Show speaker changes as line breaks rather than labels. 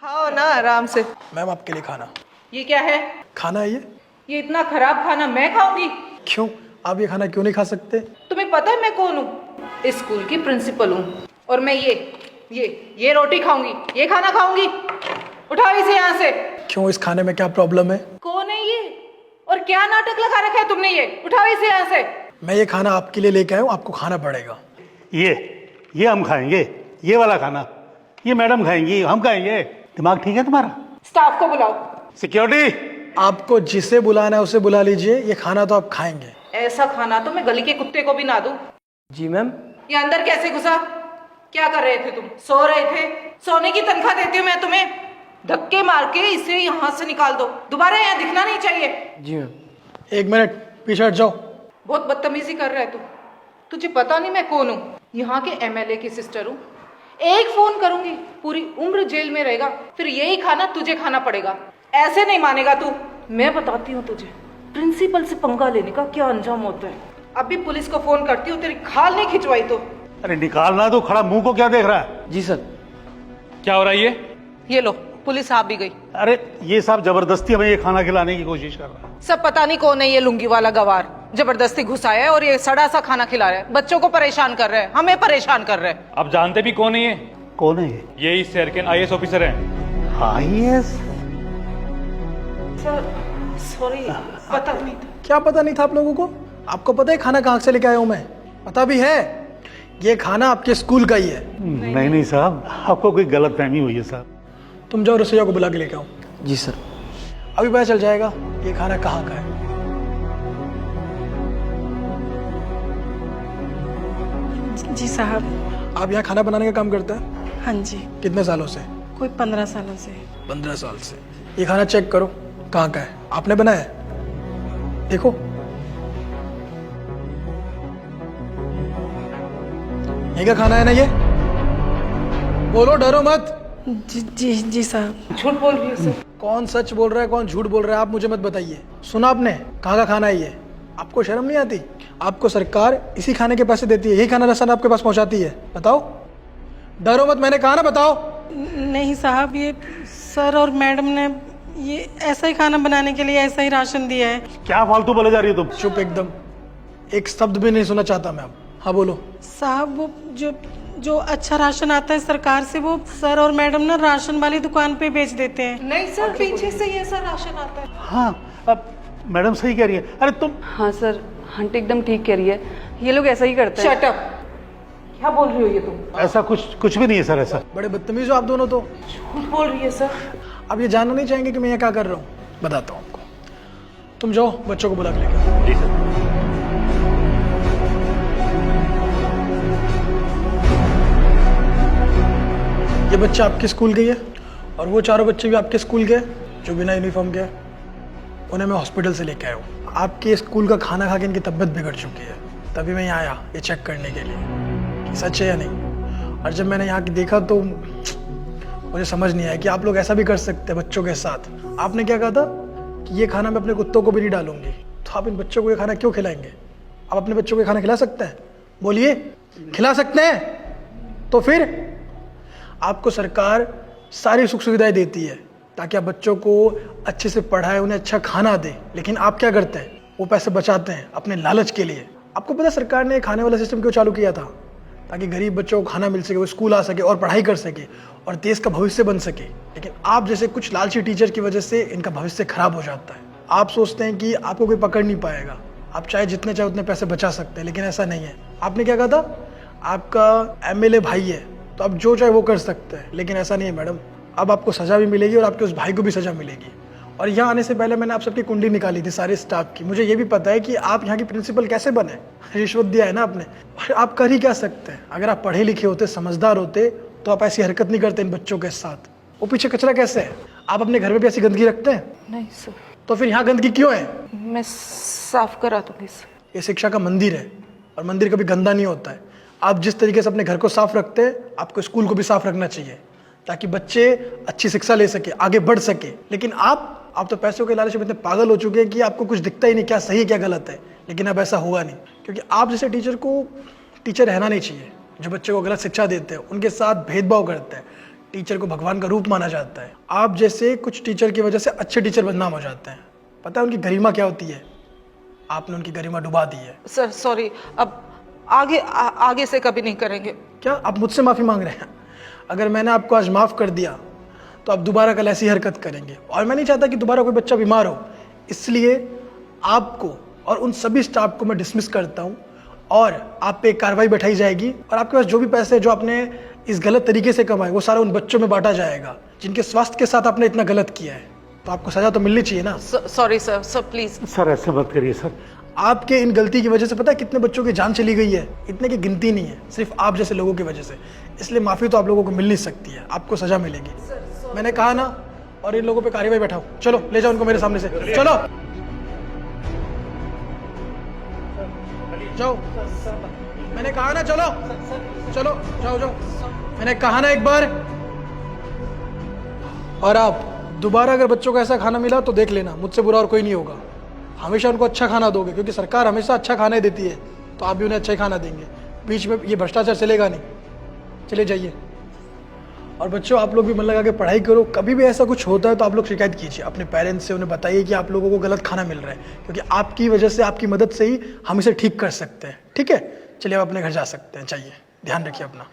खाओ ना आराम से।
मैम आपके लिए खाना।
ये क्या है?
खाना है
ये इतना खराब खाना मैं खाऊंगी?
क्यों? आप ये खाना क्यों नहीं खा सकते?
तुम्हें पता है मैं कौन हूँ? इस स्कूल की प्रिंसिपल हूँ और मैं ये रोटी खाऊंगी, ये खाना खाऊंगी। उठाओ इसे यहाँ से।
क्यों? इस खाने में क्या प्रॉब्लम है?
कौन है ये और क्या नाटक लगा रखा है तुमने? ये उठाओ इसे यहाँ से।
मैं ये खाना आपके लिए लेके आया हूँ, आपको खाना पड़ेगा।
ये हम खाएंगे, ये वाला खाना ये मैडम खाएंगी, हम खाएंगे। दिमाग ठीक है तुम्हारा?
स्टाफ को बुलाओ।
सिक्योरिटी।
आपको जिसे बुलाना है उसे बुला लीजिए, ये खाना तो आप खाएंगे।
ऐसा खाना तो मैं गली के कुत्ते को भी ना दूं।
जी मैम।
ये अंदर कैसे घुसा? क्या कर रहे थे तुम? सो रहे थे? सोने की तनख्वाह देती हूँ मैं तुम्हें। धक्के मार के इसे यहाँ से निकाल दो, दोबारा यहाँ दिखना नहीं चाहिए।
जी मैम।
1 मिनट पीछे हट जाओ।
बहुत बदतमीजी कर रहा है तू। तुझे पता नहीं मैं कौन हूँ? यहाँ के एमएलए की सिस्टर हूँ। एक फोन करूंगी पूरी उम्र जेल में रहेगा, फिर यही खाना तुझे खाना पड़ेगा। ऐसे नहीं मानेगा तू। मैं बताती हूँ तुझे प्रिंसिपल से पंगा लेने का क्या अंजाम होता है। अभी पुलिस को फोन करती हूँ, तेरी खाल नहीं खिंचवाई तो।
अरे निकालना तो, खड़ा मुंह को क्या देख रहा है?
जी सर।
क्या हो रहा है
ये लो, पुलिस आ भी गई।
अरे ये साहब जबरदस्ती हमें ये खाना खिलाने की कोशिश कर रहा है।
सब पता नहीं कौन है ये लुंगी वाला गवार, जबरदस्ती घुसाया है और ये सड़ा सा खाना खिला रहा है। बच्चों को परेशान कर रहा है, हमें परेशान कर रहा है।
आप जानते भी कौन है ये?
कौन है ये?
यही शहर के IAS ऑफिसर हैं।
IAS?
सर सॉरी, पता नहीं था।
क्या पता नहीं था आप लोगों को? आपको पता है खाना कहाँ से लेके आया हूँ मैं? पता भी है ये खाना आपके स्कूल का ही है।
नहीं साहब, आपको कोई गलत फहमी हुई है साहब।
तुम जाओ रसोइया को बुला के लेके आओ।
जी सर।
अभी पता चल जाएगा ये खाना कहाँ का है।
जी साहब।
आप यहाँ खाना बनाने का काम करते हैं?
हाँ जी।
कितने सालों से?
कोई 15 सालों से।
15 साल से। ये खाना चेक करो कहाँ का है। आपने बनाया है? देखो। यही का खाना है ना ये? बोलो, डरो मत।
जी साहब।
झूठ बोल रही है सर।
कौन सच बोल रहा है कौन झूठ बोल रहा है आप मुझे मत बताइए। सुना आपने कहाँ का खाना है ये? आपको शर्म नहीं आती? आपको सरकार इसी खाने के पैसे देती है, यही खाना राशन आपके पास पहुंचाती है। बताओ, डरो मत, मैंने कहा ना बताओ।
नहीं साहब, ये सर और मैडम ने ये ऐसा ही खाना बनाने के लिए ऐसा ही राशन दिया है।
क्या फालतू बोले जा रही हो तुम?
चुप एकदम, एक शब्द भी नहीं सुनना चाहता मैं अब। हाँ बोलो।
साहब वो जो अच्छा राशन आता है सरकार से, वो सर और मैडम ना राशन वाली दुकान पे बेच देते हैं।
नहीं सर, पीछे से ये ऐसा राशन आता है।
हाँ, अब मैडम सही कह रही है। अरे तुम।
हाँ सर, आंटी एकदम ठीक कह रही है, ये लोग ऐसा ही करते हैं।
Shut up. क्या बोल रही हो ये तुम?
ऐसा कुछ भी नहीं है सर। ऐसा
बड़े बदतमीज हो आप दोनों तो।
झूठ बोल रही है सर।
अब ये जानना नहीं चाहेंगे कि मैं यहाँ क्या कर रहा हूँ? बताता हूँ आपको। तुम जाओ बच्चों को बुला के लेकर आओ।
जी सर।
ये बच्चा आपके स्कूल के ही है और वो चारों बच्चे भी आपके स्कूल के हैं जो बिना यूनिफॉर्म के हैं। उन्हें मैं हॉस्पिटल से लेके आया हूँ। आपके स्कूल का खाना खा के इनकी तबीयत बिगड़ चुकी है, तभी मैं यहाँ आया ये चेक करने के लिए कि सच है या नहीं। और जब मैंने यहाँ की देखा तो मुझे समझ नहीं आया कि आप लोग ऐसा भी कर सकते हैं बच्चों के साथ। आपने क्या कहा था कि ये खाना मैं अपने कुत्तों को भी नहीं डालूंगी, तो आप इन बच्चों को ये खाना क्यों खिलाएंगे? आप अपने बच्चों को ये खाना खिला सकते हैं? बोलिए, खिला सकते हैं? तो फिर आपको सरकार सारी सुख सुविधाएं देती है ताकि आप बच्चों को अच्छे से पढ़ाएं, उन्हें अच्छा खाना दें, लेकिन आप क्या करते हैं? वो पैसे बचाते हैं अपने लालच के लिए। आपको पता है सरकार ने खाने वाला सिस्टम क्यों चालू किया था? ताकि गरीब बच्चों को खाना मिल सके, वो स्कूल आ सके और पढ़ाई कर सके और देश का भविष्य बन सके। लेकिन आप जैसे कुछ लालची टीचर की वजह से इनका भविष्य खराब हो जाता है। आप सोचते हैं कि आपको कोई पकड़ नहीं पाएगा, आप चाहे जितने चाहे उतने पैसे बचा सकते हैं, लेकिन ऐसा नहीं है। आपने क्या कहा था? आपका MLA भाई है तो आप जो चाहे वो कर सकते हैं, लेकिन ऐसा नहीं है मैडम। अब आपको सजा भी मिलेगी और आपके उस भाई को भी सजा मिलेगी। और यहाँ आने से पहले मैंने आप सबकी कुंडली निकाली थी सारे स्टाफ की। मुझे ये भी पता है कि आप यहाँ की प्रिंसिपल कैसे बने। रिश्वत दिया है ना आपने, और आप कर ही क्या सकते हैं? अगर आप पढ़े लिखे होते, समझदार होते, तो आप ऐसी हरकत नहीं करते इन बच्चों के साथ। वो पीछे कचरा कैसे है? आप अपने घर में भी ऐसी गंदगी रखते हैं?
नहीं सर।
तो फिर यहाँ गंदगी क्यों है?
मैं साफ करा दूंगी सर।
ये शिक्षा का मंदिर है और मंदिर कभी गंदा नहीं होता है। आप जिस तरीके से अपने घर को साफ रखते हैं, आपको स्कूल को भी साफ रखना चाहिए ताकि बच्चे अच्छी शिक्षा ले सके, आगे बढ़ सके। लेकिन आप तो पैसों के लालच में इतने पागल हो चुके हैं कि आपको कुछ दिखता ही नहीं क्या सही है क्या गलत है। लेकिन अब ऐसा होगा नहीं, क्योंकि आप जैसे टीचर को टीचर रहना नहीं चाहिए जो बच्चे को गलत शिक्षा देते हैं, उनके साथ भेदभाव करते हैं, टीचर को भगवान का रूप माना जाता है। आप जैसे कुछ टीचर की वजह से अच्छे टीचर बदनाम हो जाते हैं। पता है उनकी गरिमा क्या होती है? आपने उनकी गरिमा डुबा दी है।
सर सॉरी, अब आगे से कभी नहीं करेंगे।
क्या आप मुझसे माफ़ी मांग रहे हैं? अगर मैंने आपको आज माफ़ कर दिया तो आप दोबारा कल ऐसी हरकत करेंगे, और मैं नहीं चाहता कि दोबारा कोई बच्चा बीमार हो। इसलिए आपको और उन सभी स्टाफ को मैं डिसमिस करता हूँ और आप पे एक कार्रवाई बैठाई जाएगी, और आपके पास जो भी पैसे जो आपने इस गलत तरीके से कमाए वो सारा उन बच्चों में बांटा जाएगा जिनके स्वास्थ्य के साथ आपने इतना गलत किया है। तो आपको सजा तो मिलनी चाहिए ना।
Sorry sir, sir please.
Sir ऐसे मत करिए सर।
आपके इन गलती की वजह से पता है कितने बच्चों की जान चली गई है? इतने की गिनती नहीं है, सिर्फ आप जैसे लोगों की वजह से। इसलिए माफ़ी तो आप लोगों को मिल नहीं सकती है, आपको सजा मिलेगी। मैंने कहा ना, और इन लोगों पे कार्रवाई बैठाओ। चलो ले जाओ उनको मेरे सामने से, चलो जाओ। मैंने कहा ना चलो, चलो जाओ जाओ, मैंने कहा ना एक बार। और आप दोबारा अगर बच्चों को ऐसा खाना मिला तो देख लेना, मुझसे बुरा और कोई नहीं होगा। हमेशा उनको अच्छा खाना दोगे, क्योंकि सरकार हमेशा अच्छा खाना ही देती है, तो आप भी उन्हें अच्छा ही खाना देंगे। बीच में ये भ्रष्टाचार चलेगा नहीं। चले जाइए। और बच्चों, आप लोग भी मन लगा के पढ़ाई करो। कभी भी ऐसा कुछ होता है तो आप लोग शिकायत कीजिए अपने पेरेंट्स से, उन्हें बताइए कि आप लोगों को गलत खाना मिल रहा है, क्योंकि आपकी वजह से, आपकी मदद से ही हम इसे ठीक कर सकते हैं। ठीक है, चलिए आप अपने घर जा सकते हैं। चाहिए, ध्यान रखिए अपना।